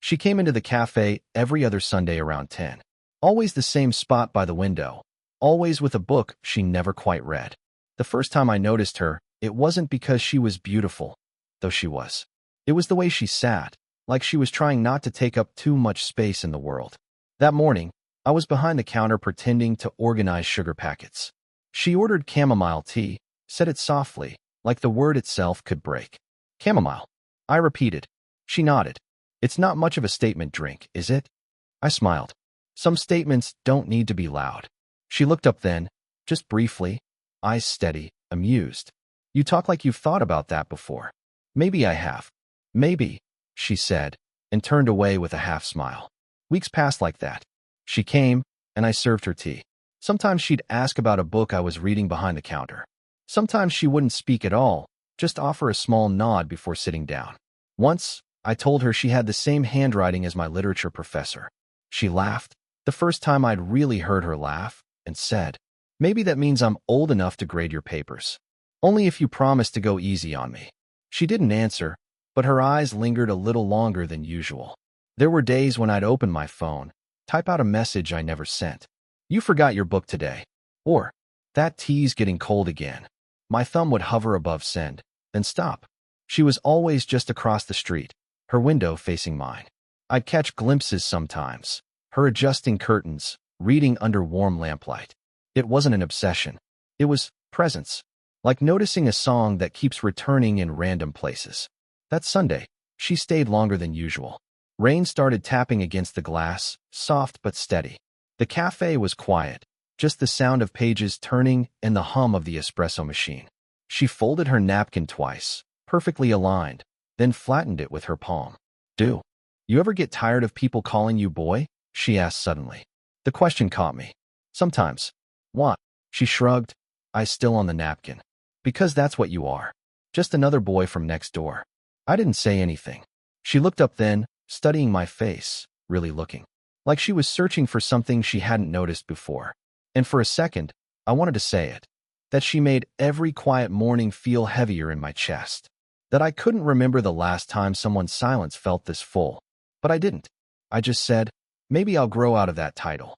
She came into the cafe every other Sunday around 10. Always the same spot by the window. Always with a book she never quite read. The first time I noticed her, it wasn't because she was beautiful, though she was. It was the way she sat, like she was trying not to take up too much space in the world. That morning, I was behind the counter pretending to organize sugar packets. She ordered chamomile tea, said it softly, like the word itself could break. Chamomile. I repeated. She nodded. It's not much of a statement drink, is it? I smiled. Some statements don't need to be loud. She looked up then, just briefly, eyes steady, amused. You talk like you've thought about that before. Maybe I have. Maybe, she said, and turned away with a half smile. Weeks passed like that. She came, and I served her tea. Sometimes she'd ask about a book I was reading behind the counter. Sometimes she wouldn't speak at all, just offer a small nod before sitting down. Once, I told her she had the same handwriting as my literature professor. She laughed, the first time I'd really heard her laugh, and said, "Maybe that means I'm old enough to grade your papers. Only if you promise to go easy on me." She didn't answer, but her eyes lingered a little longer than usual. There were days when I'd open my phone, type out a message I never sent. "You forgot your book today." Or, "That tea's getting cold again." My thumb would hover above send, then stop. She was always just across the street, her window facing mine. I'd catch glimpses sometimes, her adjusting curtains, reading under warm lamplight. It wasn't an obsession. It was presence, like noticing a song that keeps returning in random places. That Sunday, she stayed longer than usual. Rain started tapping against the glass, soft but steady. The cafe was quiet, just the sound of pages turning and the hum of the espresso machine. She folded her napkin twice, perfectly aligned, then flattened it with her palm. "Do you ever get tired of people calling you boy?" she asked suddenly. The question caught me. "Sometimes." "What?" She shrugged, eyes still on the napkin. "Because that's what you are. Just another boy from next door." I didn't say anything. She looked up then, studying my face, really looking. Like she was searching for something she hadn't noticed before. And for a second, I wanted to say it. That she made every quiet morning feel heavier in my chest. That I couldn't remember the last time someone's silence felt this full. But I didn't. I just said, "Maybe I'll grow out of that title."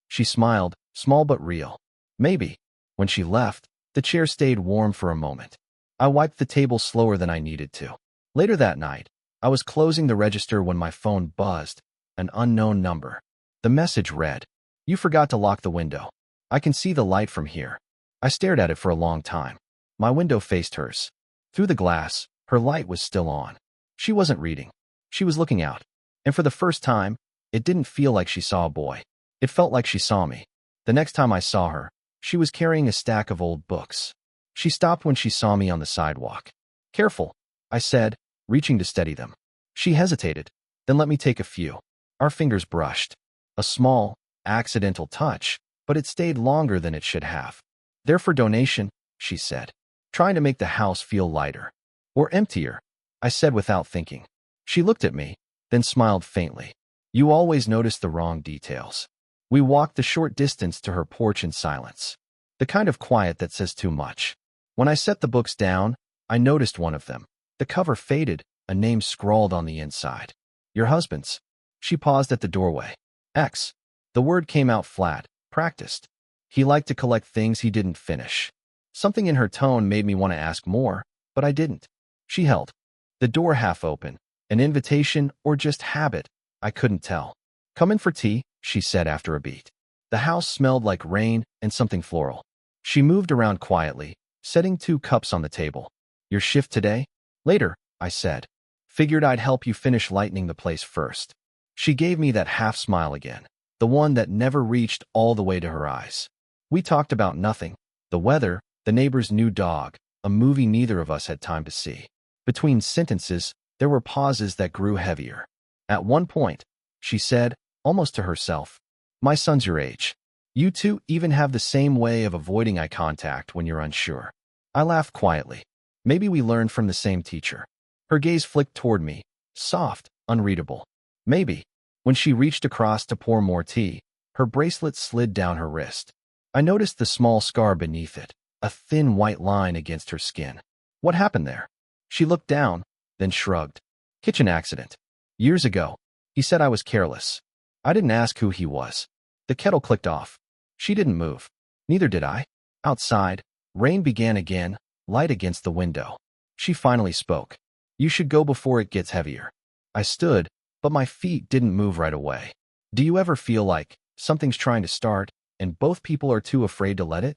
She smiled, small but real. Maybe. When she left, the chair stayed warm for a moment. I wiped the table slower than I needed to. Later that night, I was closing the register when my phone buzzed, an unknown number. The message read, "You forgot to lock the window. I can see the light from here." I stared at it for a long time. My window faced hers. Through the glass, her light was still on. She wasn't reading. She was looking out. And for the first time, it didn't feel like she saw a boy. It felt like she saw me. The next time I saw her, she was carrying a stack of old books. She stopped when she saw me on the sidewalk. "Careful," I said, reaching to steady them. She hesitated, then let me take a few. Our fingers brushed. A small, accidental touch, but it stayed longer than it should have. "They're for donation," she said, trying to make the house feel lighter. "Or emptier," I said without thinking. She looked at me, then smiled faintly. "You always notice the wrong details." We walked the short distance to her porch in silence. The kind of quiet that says too much. When I set the books down, I noticed one of them. The cover faded, a name scrawled on the inside. "Your husband's." She paused at the doorway. "X." The word came out flat, practiced. He liked to collect things he didn't finish. Something in her tone made me want to ask more, but I didn't. She held the door half open, an invitation or just habit, I couldn't tell. "Come in for tea," she said after a beat. The house smelled like rain and something floral. She moved around quietly, setting 2 cups on the table. "Your shift today?" "Later," I said. "Figured I'd help you finish lightening the place first." She gave me that half smile again, the one that never reached all the way to her eyes. We talked about nothing. The weather, the neighbor's new dog, a movie neither of us had time to see. Between sentences, there were pauses that grew heavier. At one point, she said, almost to herself, "My son's your age. You two even have the same way of avoiding eye contact when you're unsure." I laughed quietly. Maybe we learned from the same teacher. Her gaze flicked toward me, soft, unreadable. Maybe. When she reached across to pour more tea, her bracelet slid down her wrist. I noticed the small scar beneath it, a thin white line against her skin. "What happened there?" She looked down, then shrugged. "Kitchen accident. Years ago." He said I was careless. I didn't ask who he was. The kettle clicked off. She didn't move. Neither did I. Outside, rain began again, light against the window. She finally spoke. You should go before it gets heavier. I stood, but my feet didn't move right away. Do you ever feel like something's trying to start, and both people are too afraid to let it?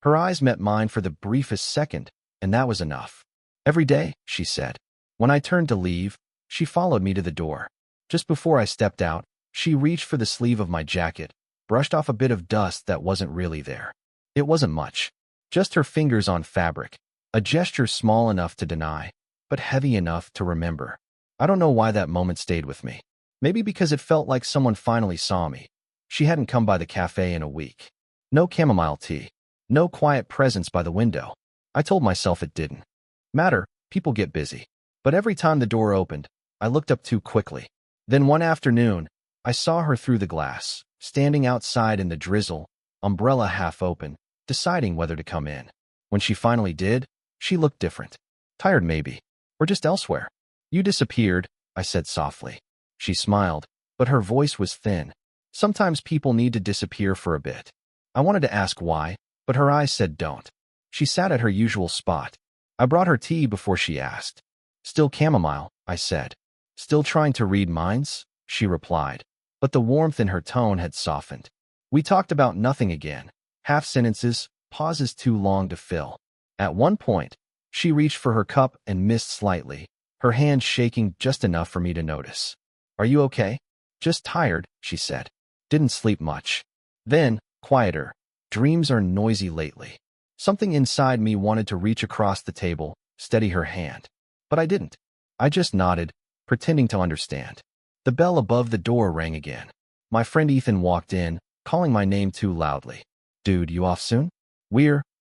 Her eyes met mine for the briefest second, and that was enough. Every day, she said. When I turned to leave, she followed me to the door. Just before I stepped out, she reached for the sleeve of my jacket, brushed off a bit of dust that wasn't really there. It wasn't much. Just her fingers on fabric, a gesture small enough to deny, but heavy enough to remember. I don't know why that moment stayed with me. Maybe because it felt like someone finally saw me. She hadn't come by the cafe in a week. No chamomile tea. No quiet presence by the window. I told myself it didn't matter, people get busy. But every time the door opened, I looked up too quickly. Then one afternoon, I saw her through the glass, standing outside in the drizzle, umbrella half open, deciding whether to come in. When she finally did, she looked different. Tired maybe, or just elsewhere. You disappeared, I said softly. She smiled, but her voice was thin. Sometimes people need to disappear for a bit. I wanted to ask why, but her eyes said don't. She sat at her usual spot. I brought her tea before she asked. Still chamomile, I said. Still trying to read minds? She replied. But the warmth in her tone had softened. We talked about nothing again. Half sentences, pauses too long to fill. At one point, she reached for her cup and missed slightly, her hand shaking just enough for me to notice. Are you okay? Just tired, she said. Didn't sleep much. Then, quieter. Dreams are noisy lately. Something inside me wanted to reach across the table, steady her hand. But I didn't. I just nodded, pretending to understand. The bell above the door rang again. My friend Ethan walked in, calling my name too loudly. Dude, you off soon?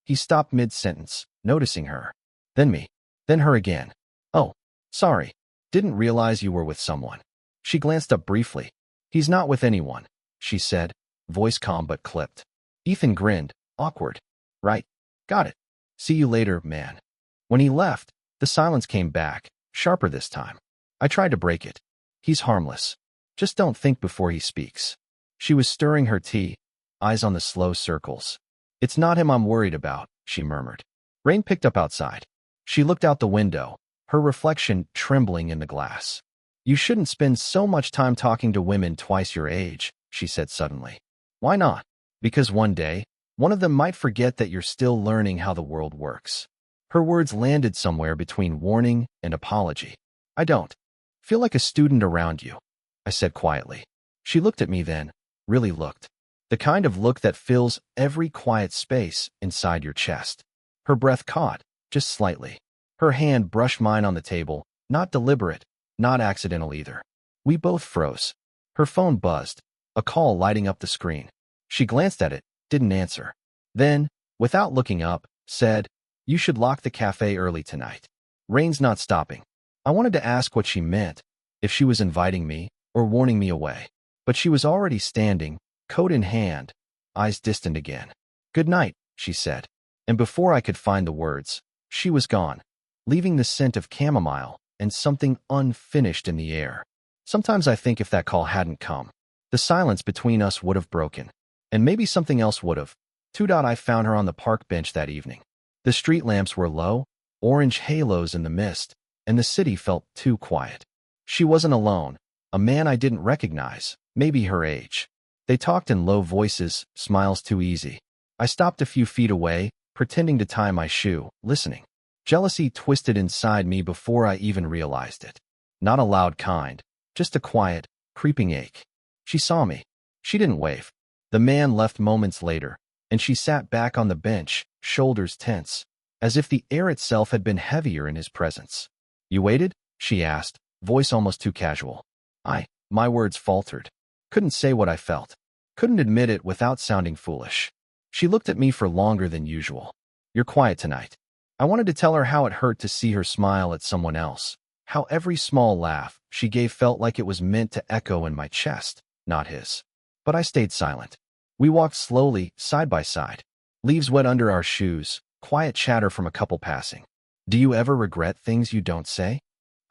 He stopped mid-sentence, noticing her. Then me. Then her again. Oh, sorry. Didn't realize you were with someone. She glanced up briefly. He's not with anyone, she said, voice calm but clipped. Ethan grinned, awkward. Right. Got it. See you later, man. When he left, the silence came back, sharper this time. I tried to break it. He's harmless. Just don't think before he speaks. She was stirring her tea, eyes on the slow circles. It's not him I'm worried about, she murmured. Rain picked up outside. She looked out the window, her reflection trembling in the glass. You shouldn't spend so much time talking to women twice your age, she said suddenly. Why not? Because one day, one of them might forget that you're still learning how the world works. Her words landed somewhere between warning and apology. I don't feel like a student around you, I said quietly. She looked at me then, really looked. The kind of look that fills every quiet space inside your chest. Her breath caught, just slightly. Her hand brushed mine on the table, not deliberate, not accidental either. We both froze. Her phone buzzed, a call lighting up the screen. She glanced at it, didn't answer. Then, without looking up, said, You should lock the cafe early tonight. Rain's not stopping. I wanted to ask what she meant, if she was inviting me or warning me away. But she was already standing, coat in hand, eyes distant again. Good night, she said. And before I could find the words, she was gone, leaving the scent of chamomile and something unfinished in the air. Sometimes I think if that call hadn't come, the silence between us would have broken. And maybe something else would have. I found her on the park bench that evening. The street lamps were low, orange halos in the mist, and the city felt too quiet. She wasn't alone. A man I didn't recognize, maybe her age. They talked in low voices, smiles too easy. I stopped a few feet away, pretending to tie my shoe, listening. Jealousy twisted inside me before I even realized it. Not a loud kind, just a quiet, creeping ache. She saw me. She didn't wave. The man left moments later, and she sat back on the bench, shoulders tense, as if the air itself had been heavier in his presence. You waited? She asked, voice almost too casual. My words faltered. Couldn't say what I felt. Couldn't admit it without sounding foolish. She looked at me for longer than usual. You're quiet tonight. I wanted to tell her how it hurt to see her smile at someone else, how every small laugh she gave felt like it was meant to echo in my chest, not his. But I stayed silent. We walked slowly, side by side. Leaves wet under our shoes, quiet chatter from a couple passing. Do you ever regret things you don't say?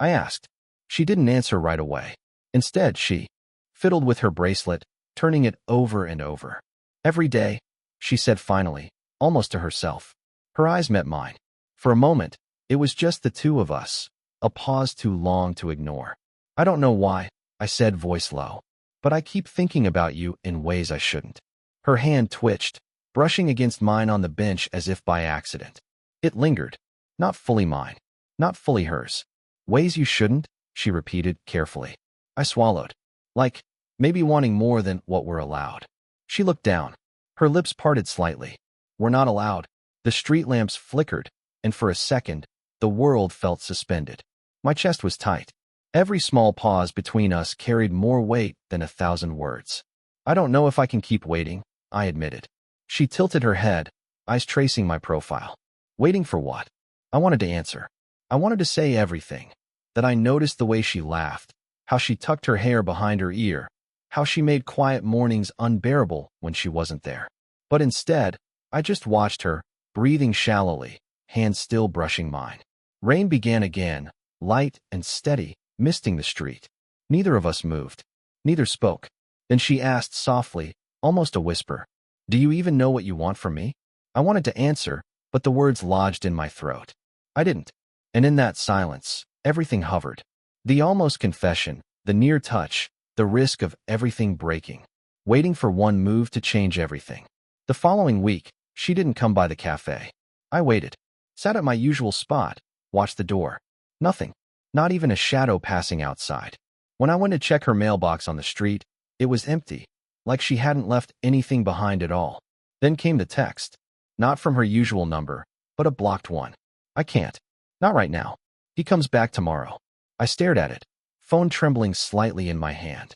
I asked. She didn't answer right away. Instead, she fiddled with her bracelet, turning it over and over. "Every day," she said finally, almost to herself. Her eyes met mine. For a moment, it was just the two of us, a pause too long to ignore. "I don't know why," I said, voice low, "but I keep thinking about you in ways I shouldn't." Her hand twitched, brushing against mine on the bench as if by accident. It lingered. "Not fully mine. Not fully hers." "Ways you shouldn't," she repeated carefully. I swallowed. "Like, maybe wanting more than what we're allowed." She looked down. Her lips parted slightly. "We're not allowed." The street lamps flickered, and for a second, the world felt suspended. My chest was tight. Every small pause between us carried more weight than 1,000 words. "I don't know if I can keep waiting," I admitted. She tilted her head, eyes tracing my profile. "Waiting for what?" I wanted to answer. I wanted to say everything. That I noticed the way she laughed, how she tucked her hair behind her ear, how she made quiet mornings unbearable when she wasn't there. But instead, I just watched her, breathing shallowly, hands still brushing mine. Rain began again, light and steady, misting the street. Neither of us moved. Neither spoke. Then she asked softly, almost a whisper, "Do you even know what you want from me?" I wanted to answer, but the words lodged in my throat. I didn't. And in that silence, everything hovered. The almost confession, the near touch, the risk of everything breaking. Waiting for one move to change everything. The following week, she didn't come by the cafe. I waited. Sat at my usual spot, watched the door. Nothing. Not even a shadow passing outside. When I went to check her mailbox on the street, it was empty, like she hadn't left anything behind at all. Then came the text. Not from her usual number, but a blocked one. "I can't. Not right now. He comes back tomorrow." I stared at it, phone trembling slightly in my hand.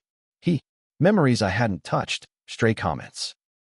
Memories I hadn't touched, stray comments.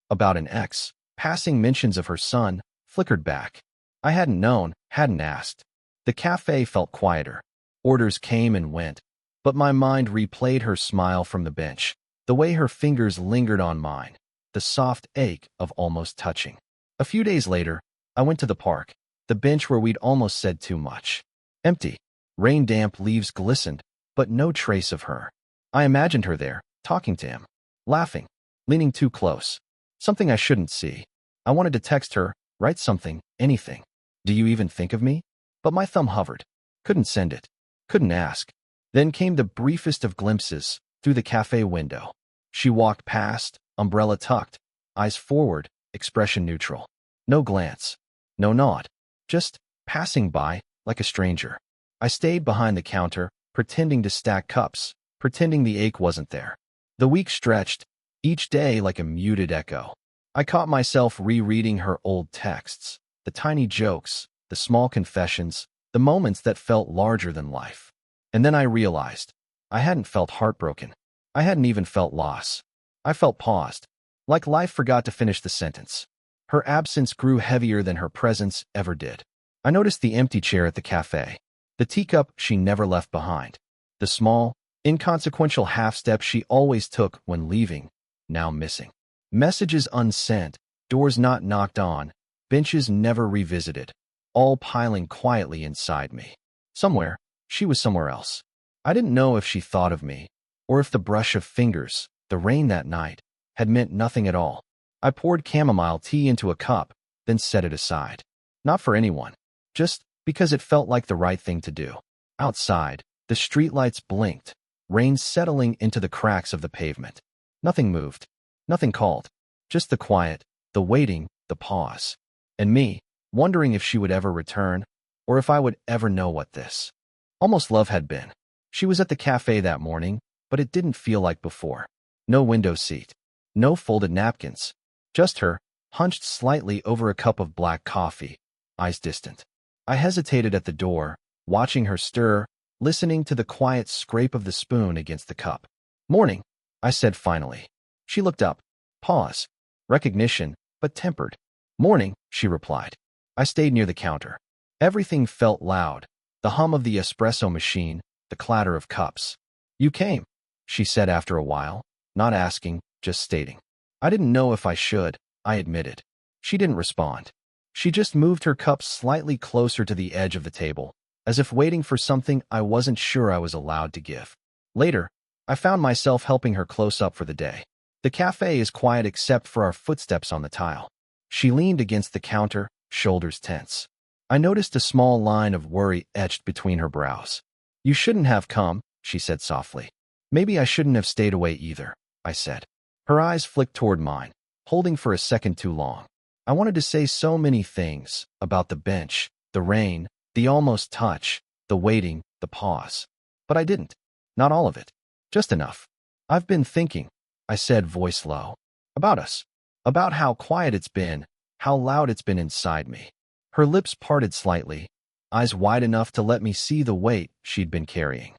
About an ex, passing mentions of her son, flickered back. I hadn't known, hadn't asked. The cafe felt quieter. Orders came and went, but my mind replayed her smile from the bench, the way her fingers lingered on mine, the soft ache of almost touching. A few days later, I went to the park, the bench where we'd almost said too much. Empty. Rain-damp leaves glistened, but no trace of her. I imagined her there, talking to him, laughing, leaning too close. Something I shouldn't see. I wanted to text her, write something, anything. "Do you even think of me?" But my thumb hovered. Couldn't send it. Couldn't ask. Then came the briefest of glimpses, through the cafe window. She walked past, umbrella tucked, eyes forward, expression neutral. No glance. No nod. Just passing by, like a stranger. I stayed behind the counter, pretending to stack cups, pretending the ache wasn't there. The week stretched, each day like a muted echo. I caught myself rereading her old texts, the tiny jokes, the small confessions, the moments that felt larger than life. And then I realized, I hadn't felt heartbroken. I hadn't even felt loss. I felt paused, like life forgot to finish the sentence. Her absence grew heavier than her presence ever did. I noticed the empty chair at the cafe, the teacup she never left behind, the small, inconsequential half-step she always took when leaving, now missing. Messages unsent, doors not knocked on, benches never revisited, all piling quietly inside me. Somewhere, she was somewhere else. I didn't know if she thought of me, or if the brush of fingers, the rain that night, had meant nothing at all. I poured chamomile tea into a cup, then set it aside. Not for anyone, just because it felt like the right thing to do. Outside, the streetlights blinked, rain settling into the cracks of the pavement. Nothing moved. Nothing called. Just the quiet, the waiting, the pause. And me, wondering if she would ever return, or if I would ever know what this almost love had been. She was at the cafe that morning, but it didn't feel like before. No window seat. No folded napkins. Just her, hunched slightly over a cup of black coffee, eyes distant. I hesitated at the door, watching her stir, listening to the quiet scrape of the spoon against the cup. "Morning," I said finally. She looked up. Pause. Recognition, but tempered. "Morning," she replied. I stayed near the counter. Everything felt loud. The hum of the espresso machine, the clatter of cups. "You came," she said after a while, not asking, just stating. I didn't know if I should, I admitted. She didn't respond. She just moved her cup slightly closer to the edge of the table, as if waiting for something I wasn't sure I was allowed to give. Later, I found myself helping her close up for the day. The cafe is quiet except for our footsteps on the tile. She leaned against the counter, shoulders tense. I noticed a small line of worry etched between her brows. You shouldn't have come, she said softly. Maybe I shouldn't have stayed away either, I said. Her eyes flicked toward mine, holding for a second too long. I wanted to say so many things about the bench, the rain, the almost touch, the waiting, the pause. But I didn't. Not all of it. Just enough. I've been thinking, I said, voice low, about us. About how quiet it's been, how loud it's been inside me. Her lips parted slightly, eyes wide enough to let me see the weight she'd been carrying.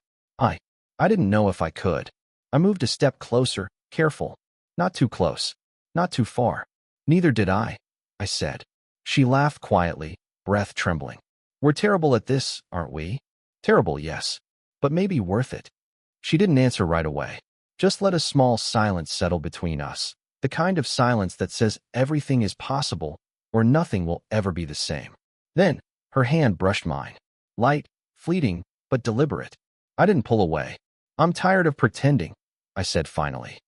I didn't know if I could. I moved a step closer, careful. Not too close. Not too far. Neither did I said. She laughed quietly, breath trembling. We're terrible at this, aren't we? Terrible, yes. But maybe worth it. She didn't answer right away. Just let a small silence settle between us. The kind of silence that says everything is possible or nothing will ever be the same. Then, her hand brushed mine. Light, fleeting, but deliberate. I didn't pull away. I'm tired of pretending, I said finally.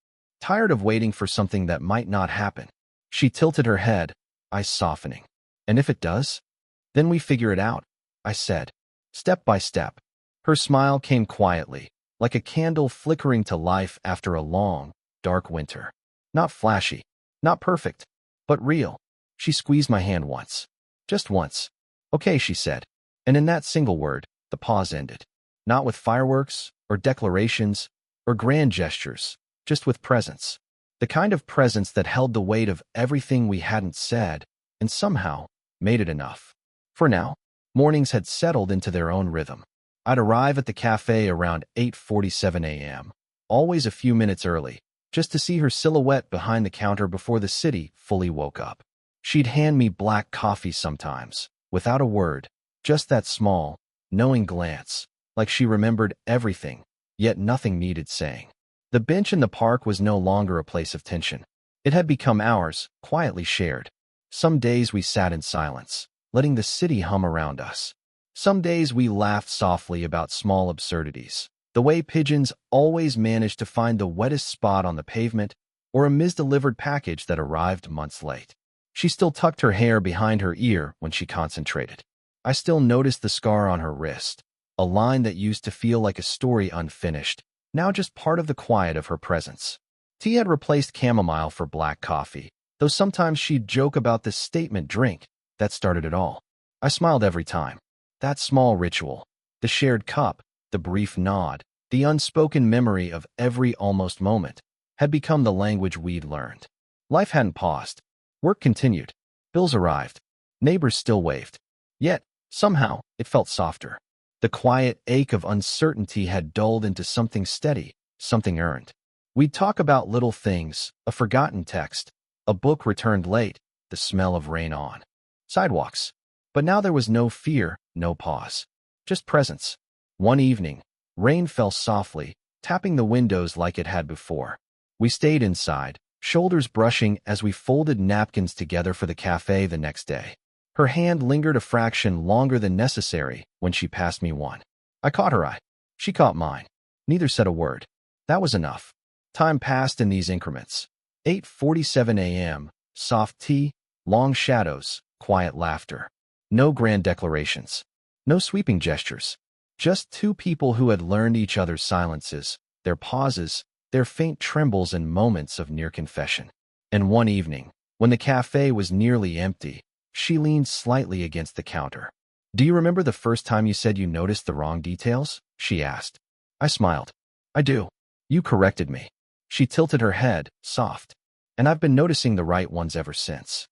Tired of waiting for something that might not happen. She tilted her head, eyes softening. And if it does? Then we figure it out, I said. Step by step. Her smile came quietly, like a candle flickering to life after a long, dark winter. Not flashy, not perfect, but real. She squeezed my hand once. Just once. Okay, she said. And in that single word, the pause ended. Not with fireworks, or declarations, or grand gestures, just with presence. The kind of presence that held the weight of everything we hadn't said, and somehow made it enough. For now, mornings had settled into their own rhythm. I'd arrive at the cafe around 8:47 a.m., always a few minutes early, just to see her silhouette behind the counter before the city fully woke up. She'd hand me black coffee sometimes, without a word, just that small, knowing glance, like she remembered everything, yet nothing needed saying. The bench in the park was no longer a place of tension. It had become ours, quietly shared. Some days we sat in silence, letting the city hum around us. Some days we laughed softly about small absurdities, the way pigeons always managed to find the wettest spot on the pavement, or a misdelivered package that arrived months late. She still tucked her hair behind her ear when she concentrated. I still noticed the scar on her wrist, a line that used to feel like a story unfinished, now just part of the quiet of her presence. Tea had replaced chamomile for black coffee, though sometimes she'd joke about the statement drink that started it all. I smiled every time. That small ritual, the shared cup, the brief nod, the unspoken memory of every almost moment, had become the language we'd learned. Life hadn't paused. Work continued. Bills arrived. Neighbors still waved. Yet, somehow, it felt softer. The quiet ache of uncertainty had dulled into something steady, something earned. We'd talk about little things, a forgotten text, a book returned late, the smell of rain on sidewalks. But now there was no fear, no pause. Just presence. One evening, rain fell softly, tapping the windows like it had before. We stayed inside, shoulders brushing as we folded napkins together for the cafe the next day. Her hand lingered a fraction longer than necessary when she passed me one. I caught her eye. She caught mine. Neither said a word. That was enough. Time passed in these increments. 8:47 a.m., soft tea, long shadows, quiet laughter. No grand declarations. No sweeping gestures. Just two people who had learned each other's silences, their pauses, their faint trembles and moments of near confession. And one evening, when the cafe was nearly empty, she leaned slightly against the counter. Do you remember the first time you said you noticed the wrong details? She asked. I smiled. I do. You corrected me. She tilted her head, soft. And I've been noticing the right ones ever since.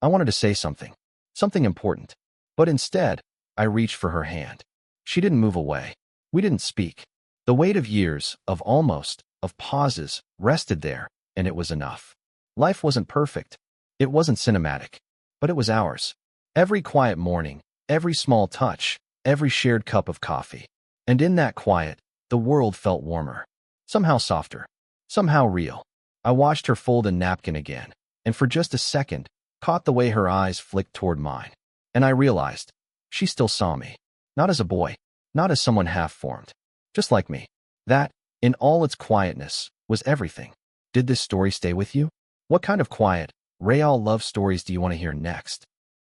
I wanted to say something. Something important. But instead, I reached for her hand. She didn't move away. We didn't speak. The weight of years, of almost, of pauses, rested there, and it was enough. Life wasn't perfect. It wasn't cinematic. But it was ours. Every quiet morning, every small touch, every shared cup of coffee. And in that quiet, the world felt warmer. Somehow softer. Somehow real. I watched her fold a napkin again, and for just a second, caught the way her eyes flicked toward mine. And I realized, she still saw me. Not as a boy. Not as someone half-formed. Just like me. That, in all its quietness, was everything. Did this story stay with you? What kind of quiet, real love stories do you want to hear next?